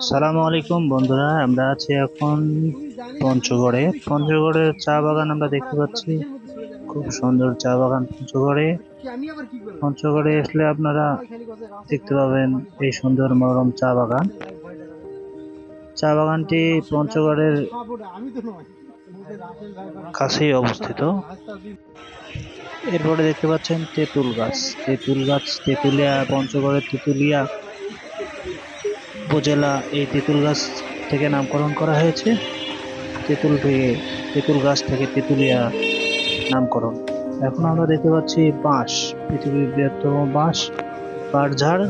সালামু আলাইকুম বন্ধুরা, আমরা আছি এখন পঞ্চগড়ে। পঞ্চগড়ের চা বাগান আমরা দেখতে পাচ্ছি, খুব সুন্দর চা বাগান পঞ্চগড়ে। পঞ্চগড়ে আসলে আপনারা দেখতে পাবেন এই সুন্দর মনোরম চা বাগান। চা বাগানটি পঞ্চগড়ের কাছেই অবস্থিত। এরপরে দেখতে পাচ্ছেন তেঁতুল গাছ। তেঁতুলিয়া, পঞ্চগড়ের তেঁতুলিয়া উপজেলা এই তেঁতুল গাছ থেকে নামকরণ করা হয়েছে। তেঁতুল গাছ থেকে তেঁতুলিয়া নামকরণ। এখন আমরা দেখতে পাচ্ছি বাঁশ, পৃথিবীর বৃহত্তম বাঁশঝাড়,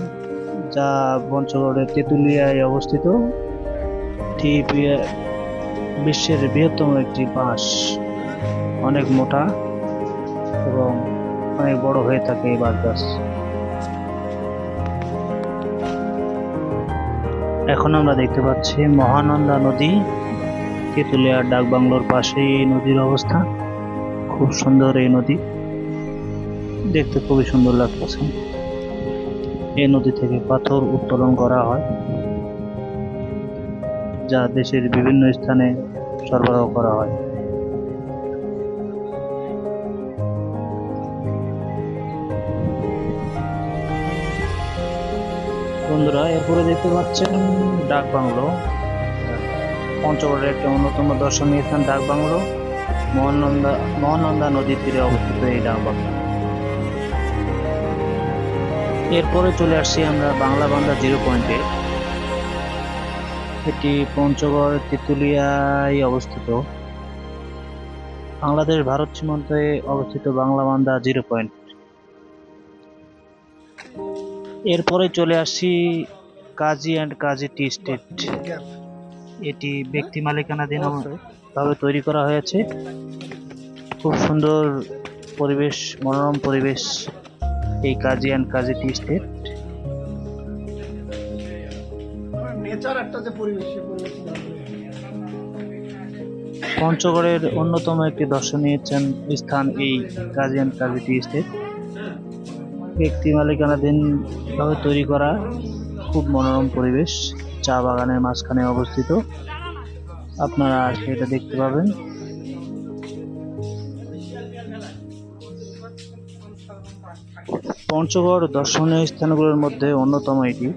যা পঞ্চগড়ের তেঁতুলিয়ায় অবস্থিত। এটি বিশ্বের বৃহত্তম একটি বাঁশ, অনেক মোটা এবং অনেক বড় হয়ে থাকে এই বাঁশ গাছ। এখন আমরা দেখতে পাচ্ছি মহানন্দা নদী। তেঁতুলিয়ার ডাকবাংলোর পাশেই এই নদীর অবস্থান। খুব সুন্দর এই নদী, দেখতে খুবই সুন্দর লাগতেছে। এই নদী থেকে পাথর উত্তোলন করা হয়, যা দেশের বিভিন্ন স্থানে সরবরাহ করা হয়। বন্ধুরা, এরপরে দেখতে পাচ্ছেন ডাকবাংলো। পঞ্চগড়ের একটি অন্যতম দর্শনীয় স্থান ডাকবাংলো। মহানন্দা নদীর তীরে অবস্থিত এই ডাকবাংলো। এরপরে চলে আসছি আমরা বাংলা বান্দা জিরো পয়েন্টে। এটি পঞ্চগড় তেঁতুলিয়ায় অবস্থিত। বাংলাদেশ ভারত সীমান্তে অবস্থিত বাংলা বান্দা জিরো পয়েন্ট। এরপরে চলে আসছি কাজী অ্যান্ড কাজী টি স্টেট। এটি ব্যক্তি মালিকানাধীন ভাবে তৈরি করা হয়েছে। খুব সুন্দর পরিবেশ, মনোরম পরিবেশ এই কাজী অ্যান্ড কাজী টি স্টেট। পঞ্চগড়ের অন্যতম একটি দর্শনীয় স্থান এই কাজী অ্যান্ড কাজী টি স্টেট। ব্যক্তি মালিকানাধীন ভাবে তৈরি করা খুব মনোরম পরিবেশ, চা বাগানের মাঝখানে অবস্থিত। আপনারা আসলে এটা দেখতে পাবেন। পঞ্চগড় দর্শনীয় স্থানগুলোর মধ্যে অন্যতম এটি।